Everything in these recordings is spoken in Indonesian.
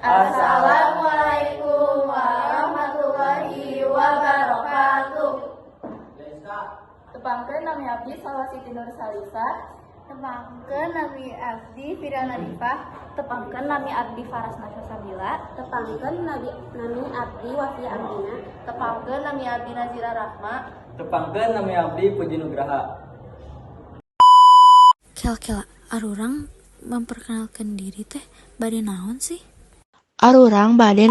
Assalamualaikum warahmatullahi wabarakatuh. Tepangkeun nami abdi Salwa Siti Nur Salisa. Tepangkeun nami abdi Fira Nadifah. Tepangkeun nami abdi Faras Nasya Sabila. Tepangkeun nami abdi Wafi Amina. Tepangkeun nami abdi Nazira Rahma. Tepangkeun nami abdi Puji Nugraha. Kela arurang memperkenalkan diri teh bade naon sih? Arurang bade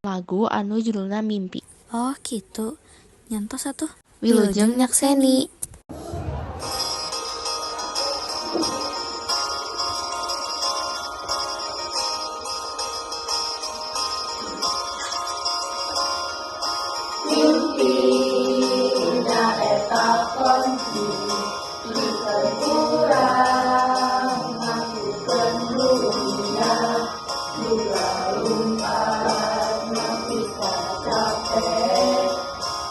lagu anu judulna Mimpi. Oh gitu, nyantos atuh. Wilujeng nyakseni. Mimpi nya eta konci pikeun urang ngakukeun dunia dilalungkan nepi ka capek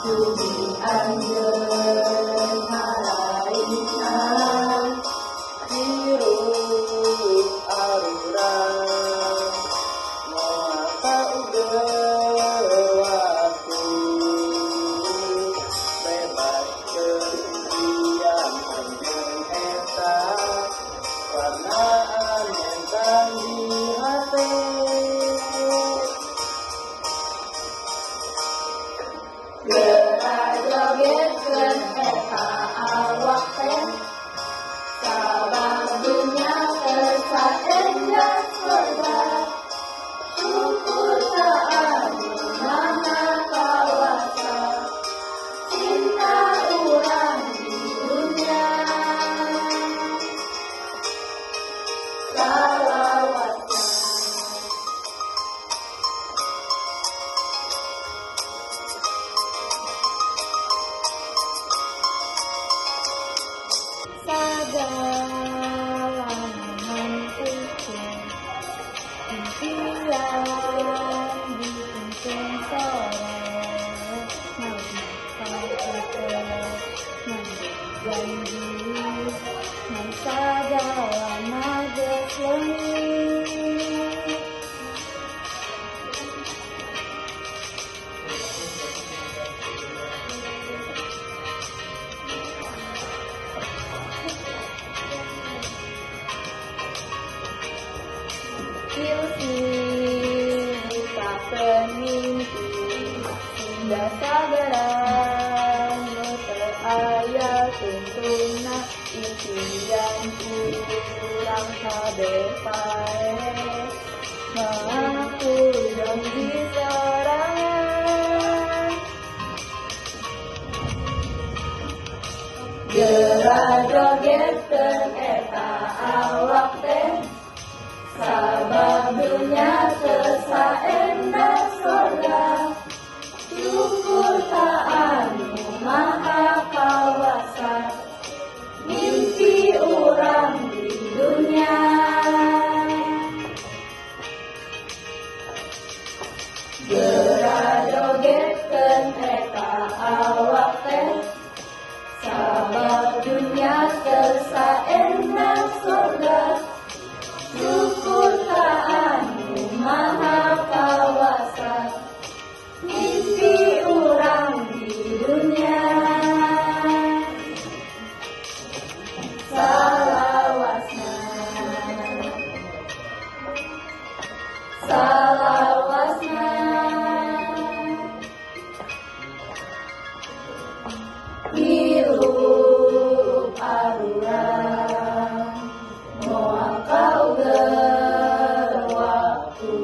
dugi anjeun ngaraina Hirup arurang moal kaugeuh waktu bebas kerugian anjeun eta warnaan entang di hate. geura jogetkeun eta awak teh sabab dunya tersaendah surga syukur ka anu maha kawasa cinta urang di dunya salawatna segala menentukan impian di ujung sore nabi kita janji nan segala geus leungit lupakeun mimpi hingga sagaran nu teu aya tuntuna impian urang kabeh pae ngaku janji sorangan geura jogetkeun eta awak teh sabab dunya tersaendah surga syukur ka anu maha kawasa mimpi urang di dunya geura jogetkeun eta awak teh sabab dunya tersaendah surga syukur ka anu maha kawasa mimpi urang di dunya salawasna salawasna hirup arurang moal kaugeuh waktu